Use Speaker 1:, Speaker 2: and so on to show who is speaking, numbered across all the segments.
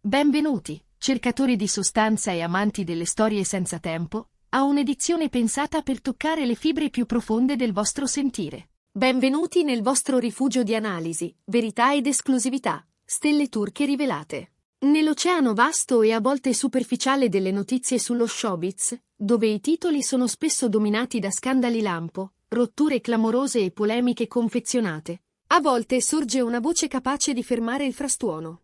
Speaker 1: Benvenuti, cercatori di sostanza e amanti delle storie senza tempo, a un'edizione pensata per toccare le fibre più profonde del vostro sentire. Benvenuti nel vostro rifugio di analisi, verità ed esclusività, stelle turche rivelate. Nell'oceano vasto e a volte superficiale delle notizie sullo showbiz, dove i titoli sono spesso dominati da scandali lampo, rotture clamorose e polemiche confezionate, a volte sorge una voce capace di fermare il frastuono.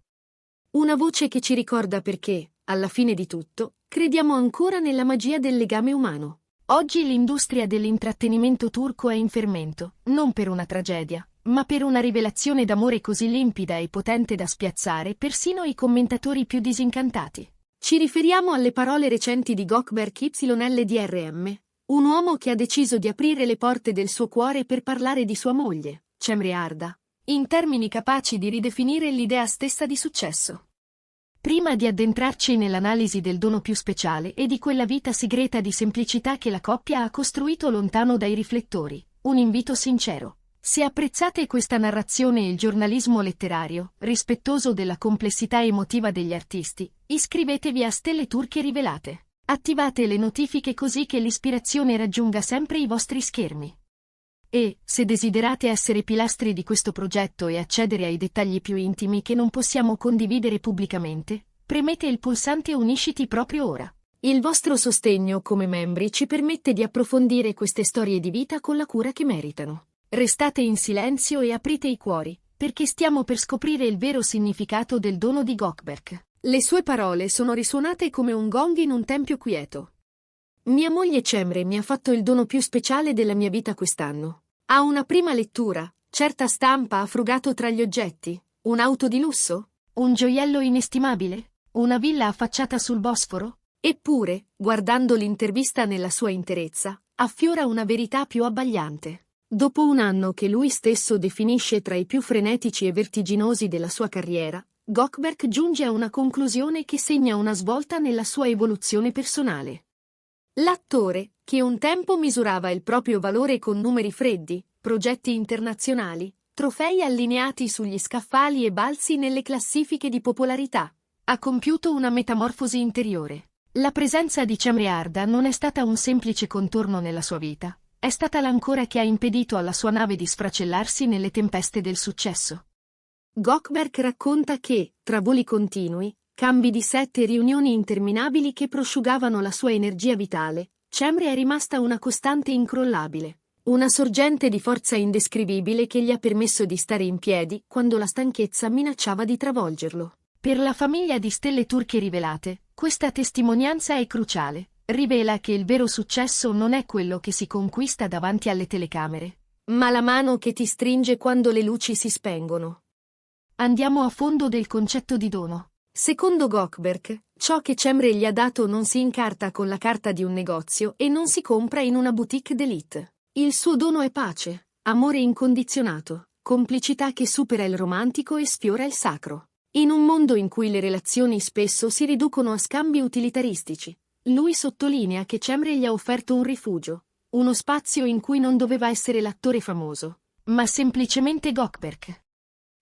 Speaker 1: Una voce che ci ricorda perché, alla fine di tutto, crediamo ancora nella magia del legame umano. Oggi l'industria dell'intrattenimento turco è in fermento, non per una tragedia, ma per una rivelazione d'amore così limpida e potente da spiazzare persino i commentatori più disincantati. Ci riferiamo alle parole recenti di Gökberk YLDRM, un uomo che ha deciso di aprire le porte del suo cuore per parlare di sua moglie, Cemre Arda, in termini capaci di ridefinire l'idea stessa di successo. Prima di addentrarci nell'analisi del dono più speciale e di quella vita segreta di semplicità che la coppia ha costruito lontano dai riflettori, un invito sincero. Se apprezzate questa narrazione e il giornalismo letterario, rispettoso della complessità emotiva degli artisti, iscrivetevi a Stelle Turche Rivelate. Attivate le notifiche così che l'ispirazione raggiunga sempre i vostri schermi. E, se desiderate essere pilastri di questo progetto e accedere ai dettagli più intimi che non possiamo condividere pubblicamente, premete il pulsante Unisciti proprio ora. Il vostro sostegno come membri ci permette di approfondire queste storie di vita con la cura che meritano. Restate in silenzio e aprite i cuori, perché stiamo per scoprire il vero significato del dono di Gökberk. Le sue parole sono risuonate come un gong in un tempio quieto. Mia moglie Cemre mi ha fatto il dono più speciale della mia vita quest'anno. A una prima lettura, certa stampa ha frugato tra gli oggetti. Un'auto di lusso? Un gioiello inestimabile? Una villa affacciata sul Bosforo? Eppure, guardando l'intervista nella sua interezza, affiora una verità più abbagliante. Dopo un anno che lui stesso definisce tra i più frenetici e vertiginosi della sua carriera, Gökberk giunge a una conclusione che segna una svolta nella sua evoluzione personale. L'attore, che un tempo misurava il proprio valore con numeri freddi, progetti internazionali, trofei allineati sugli scaffali e balzi nelle classifiche di popolarità, ha compiuto una metamorfosi interiore. La presenza di Cemre Arda non è stata un semplice contorno nella sua vita, è stata l'ancora che ha impedito alla sua nave di sfracellarsi nelle tempeste del successo. Gökberk racconta che, tra voli continui, cambi di set e riunioni interminabili che prosciugavano la sua energia vitale, Cemre è rimasta una costante incrollabile, una sorgente di forza indescrivibile che gli ha permesso di stare in piedi quando la stanchezza minacciava di travolgerlo. Per la famiglia di Stelle Turche Rivelate, questa testimonianza è cruciale, rivela che il vero successo non è quello che si conquista davanti alle telecamere, ma la mano che ti stringe quando le luci si spengono. Andiamo a fondo del concetto di dono. Secondo Gökberk, ciò che Cemre gli ha dato non si incarta con la carta di un negozio e non si compra in una boutique d'élite. Il suo dono è pace, amore incondizionato, complicità che supera il romantico e sfiora il sacro. In un mondo in cui le relazioni spesso si riducono a scambi utilitaristici, lui sottolinea che Cemre gli ha offerto un rifugio, uno spazio in cui non doveva essere l'attore famoso, ma semplicemente Gökberk.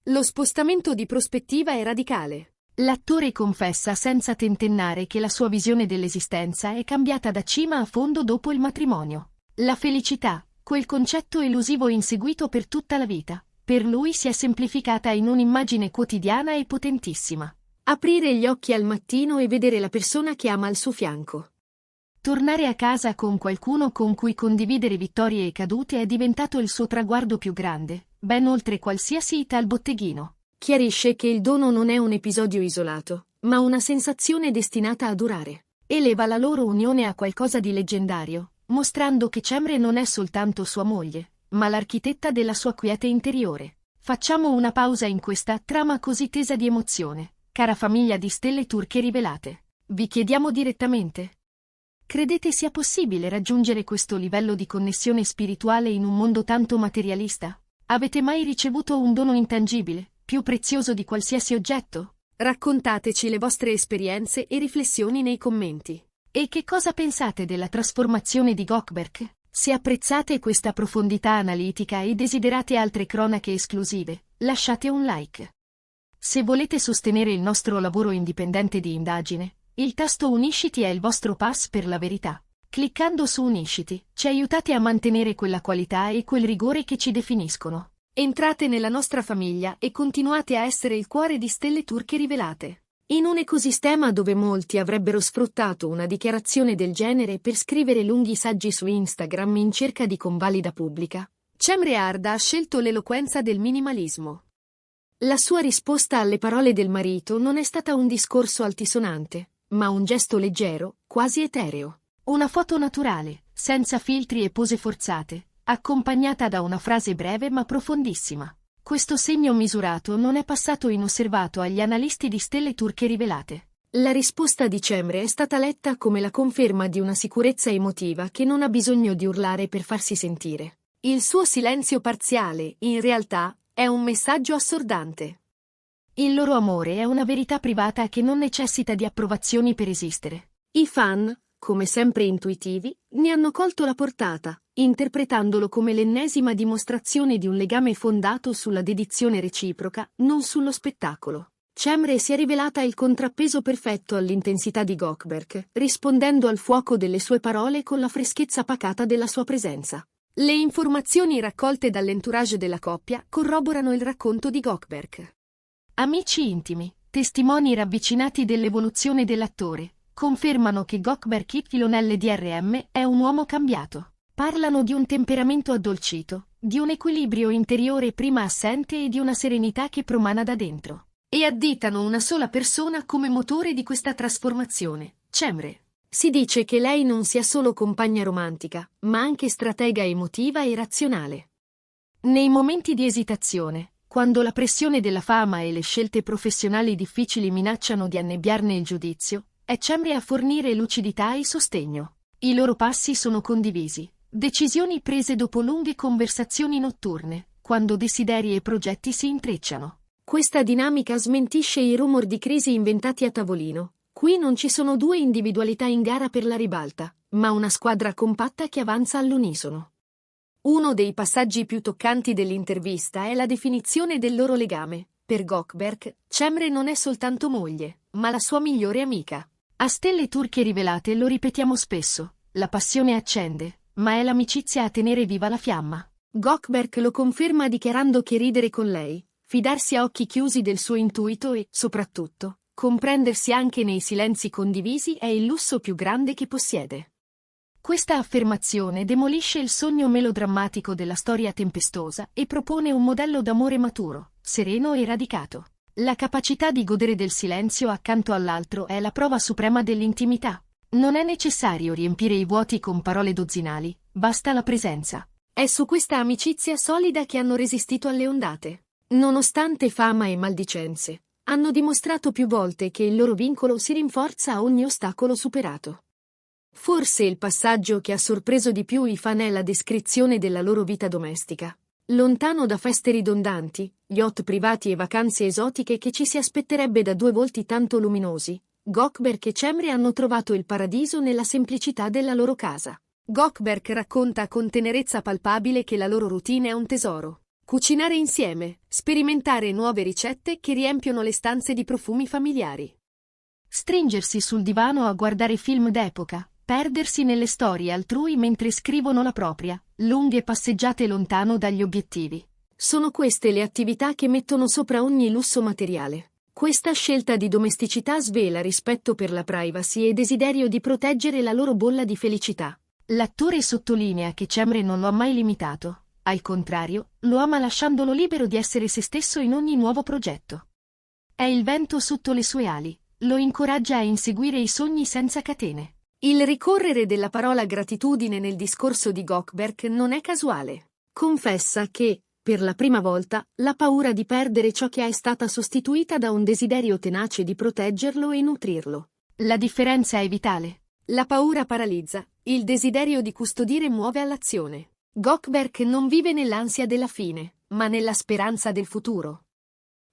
Speaker 1: Lo spostamento di prospettiva è radicale. L'attore confessa senza tentennare che la sua visione dell'esistenza è cambiata da cima a fondo dopo il matrimonio. La felicità, quel concetto elusivo inseguito per tutta la vita, per lui si è semplificata in un'immagine quotidiana e potentissima. Aprire gli occhi al mattino e vedere la persona che ama al suo fianco. Tornare a casa con qualcuno con cui condividere vittorie e cadute è diventato il suo traguardo più grande, ben oltre qualsiasi ita al botteghino. Chiarisce che il dono non è un episodio isolato, ma una sensazione destinata a durare. Eleva la loro unione a qualcosa di leggendario, mostrando che Cemre non è soltanto sua moglie, ma l'architetta della sua quiete interiore. Facciamo una pausa in questa trama così tesa di emozione, cara famiglia di Stelle Turche Rivelate. Vi chiediamo direttamente: credete sia possibile raggiungere questo livello di connessione spirituale in un mondo tanto materialista? Avete mai ricevuto un dono intangibile, più prezioso di qualsiasi oggetto? Raccontateci le vostre esperienze e riflessioni nei commenti. E che cosa pensate della trasformazione di Gökberk? Se apprezzate questa profondità analitica e desiderate altre cronache esclusive, lasciate un like. Se volete sostenere il nostro lavoro indipendente di indagine, il tasto Unisciti è il vostro pass per la verità. Cliccando su Unisciti, ci aiutate a mantenere quella qualità e quel rigore che ci definiscono. Entrate nella nostra famiglia e continuate a essere il cuore di Stelle Turche Rivelate. In un ecosistema dove molti avrebbero sfruttato una dichiarazione del genere per scrivere lunghi saggi su Instagram in cerca di convalida pubblica, Cemre Arda ha scelto l'eloquenza del minimalismo. La sua risposta alle parole del marito non è stata un discorso altisonante, ma un gesto leggero, quasi etereo. Una foto naturale, senza filtri e pose forzate, accompagnata da una frase breve ma profondissima. Questo segno misurato non è passato inosservato agli analisti di Stelle Turche Rivelate. La risposta di Cemre è stata letta come la conferma di una sicurezza emotiva che non ha bisogno di urlare per farsi sentire. Il suo silenzio parziale, in realtà, è un messaggio assordante. Il loro amore è una verità privata che non necessita di approvazioni per esistere. I fan, come sempre intuitivi, ne hanno colto la portata, interpretandolo come l'ennesima dimostrazione di un legame fondato sulla dedizione reciproca, non sullo spettacolo. Cemre si è rivelata il contrappeso perfetto all'intensità di Gökberk, rispondendo al fuoco delle sue parole con la freschezza pacata della sua presenza. Le informazioni raccolte dall'entourage della coppia corroborano il racconto di Gökberk. Amici intimi, testimoni ravvicinati dell'evoluzione dell'attore, confermano che Gökberk YLDRM è un uomo cambiato. Parlano di un temperamento addolcito, di un equilibrio interiore prima assente e di una serenità che promana da dentro. E additano una sola persona come motore di questa trasformazione, Cemre. Si dice che lei non sia solo compagna romantica, ma anche stratega emotiva e razionale. Nei momenti di esitazione, quando la pressione della fama e le scelte professionali difficili minacciano di annebbiarne il giudizio, è Cemre a fornire lucidità e sostegno. I loro passi sono condivisi, decisioni prese dopo lunghe conversazioni notturne, quando desideri e progetti si intrecciano. Questa dinamica smentisce i rumor di crisi inventati a tavolino. Qui non ci sono due individualità in gara per la ribalta, ma una squadra compatta che avanza all'unisono. Uno dei passaggi più toccanti dell'intervista è la definizione del loro legame. Per Gökberk, Cemre non è soltanto moglie, ma la sua migliore amica. A Stelle Turche Rivelate lo ripetiamo spesso, la passione accende, ma è l'amicizia a tenere viva la fiamma. Gökberk lo conferma dichiarando che ridere con lei, fidarsi a occhi chiusi del suo intuito e, soprattutto, comprendersi anche nei silenzi condivisi è il lusso più grande che possiede. Questa affermazione demolisce il sogno melodrammatico della storia tempestosa e propone un modello d'amore maturo, sereno e radicato. La capacità di godere del silenzio accanto all'altro è la prova suprema dell'intimità. Non è necessario riempire i vuoti con parole dozzinali, basta la presenza. È su questa amicizia solida che hanno resistito alle ondate. Nonostante fama e maldicenze, hanno dimostrato più volte che il loro vincolo si rinforza a ogni ostacolo superato. Forse il passaggio che ha sorpreso di più i fan è la descrizione della loro vita domestica. Lontano da feste ridondanti, yacht privati e vacanze esotiche che ci si aspetterebbe da due volti tanto luminosi, Gökberk e Cemre hanno trovato il paradiso nella semplicità della loro casa. Gökberk racconta con tenerezza palpabile che la loro routine è un tesoro. Cucinare insieme, sperimentare nuove ricette che riempiono le stanze di profumi familiari. Stringersi sul divano a guardare film d'epoca, perdersi nelle storie altrui mentre scrivono la propria, lunghe passeggiate lontano dagli obiettivi. Sono queste le attività che mettono sopra ogni lusso materiale. Questa scelta di domesticità svela rispetto per la privacy e desiderio di proteggere la loro bolla di felicità. L'attore sottolinea che Cemre non lo ha mai limitato. Al contrario, lo ama lasciandolo libero di essere se stesso in ogni nuovo progetto. È il vento sotto le sue ali, lo incoraggia a inseguire i sogni senza catene. Il ricorrere della parola gratitudine nel discorso di Gökberk non è casuale. Confessa che, per la prima volta, la paura di perdere ciò che è stata sostituita da un desiderio tenace di proteggerlo e nutrirlo. La differenza è vitale. La paura paralizza, il desiderio di custodire muove all'azione. Gökberk non vive nell'ansia della fine, ma nella speranza del futuro.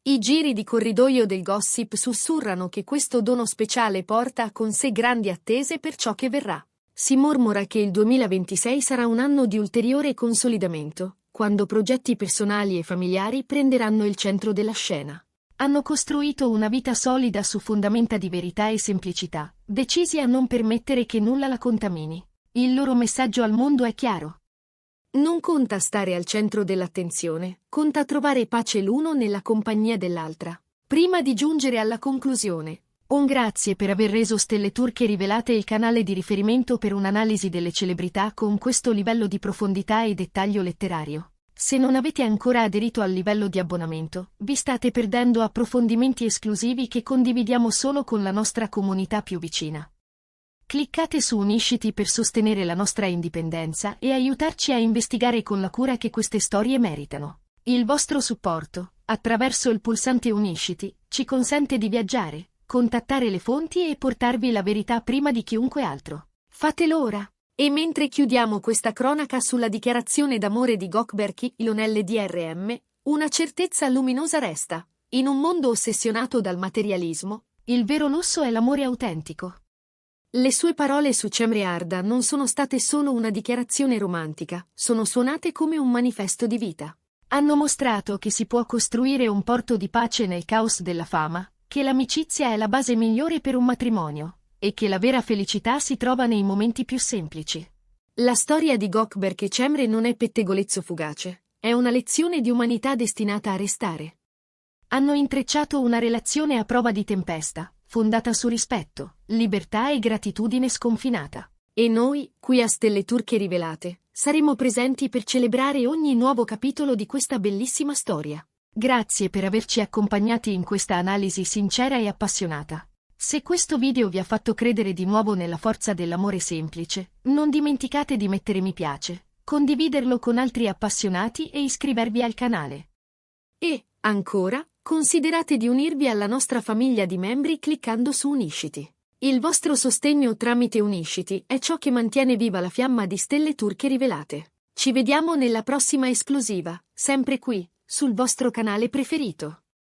Speaker 1: I giri di corridoio del gossip sussurrano che questo dono speciale porta con sé grandi attese per ciò che verrà. Si mormora che il 2026 sarà un anno di ulteriore consolidamento, quando progetti personali e familiari prenderanno il centro della scena. Hanno costruito una vita solida su fondamenta di verità e semplicità, decisi a non permettere che nulla la contamini. Il loro messaggio al mondo è chiaro. Non conta stare al centro dell'attenzione, conta trovare pace l'uno nella compagnia dell'altra. Prima di giungere alla conclusione, un grazie per aver reso Stelle Turche Rivelate il canale di riferimento per un'analisi delle celebrità con questo livello di profondità e dettaglio letterario. Se non avete ancora aderito al livello di abbonamento, vi state perdendo approfondimenti esclusivi che condividiamo solo con la nostra comunità più vicina. Cliccate su Unisciti per sostenere la nostra indipendenza e aiutarci a investigare con la cura che queste storie meritano. Il vostro supporto, attraverso il pulsante Unisciti, ci consente di viaggiare, contattare le fonti e portarvi la verità prima di chiunque altro. Fatelo ora! E mentre chiudiamo questa cronaca sulla dichiarazione d'amore di Gökberk nell'DRM, una certezza luminosa resta. In un mondo ossessionato dal materialismo, il vero lusso è l'amore autentico. Le sue parole su Cemre Arda non sono state solo una dichiarazione romantica, sono suonate come un manifesto di vita. Hanno mostrato che si può costruire un porto di pace nel caos della fama, che l'amicizia è la base migliore per un matrimonio, e che la vera felicità si trova nei momenti più semplici. La storia di Gökberk e Cemre non è pettegolezzo fugace, è una lezione di umanità destinata a restare. Hanno intrecciato una relazione a prova di tempesta, fondata su rispetto, libertà e gratitudine sconfinata. E noi, qui a Stelle Turche Rivelate, saremo presenti per celebrare ogni nuovo capitolo di questa bellissima storia. Grazie per averci accompagnati in questa analisi sincera e appassionata. Se questo video vi ha fatto credere di nuovo nella forza dell'amore semplice, non dimenticate di mettere mi piace, condividerlo con altri appassionati e iscrivervi al canale. E, ancora, considerate di unirvi alla nostra famiglia di membri cliccando su Unisciti. Il vostro sostegno tramite Unisciti è ciò che mantiene viva la fiamma di Stelle Turche Rivelate. Ci vediamo nella prossima esclusiva, sempre qui, sul vostro canale preferito.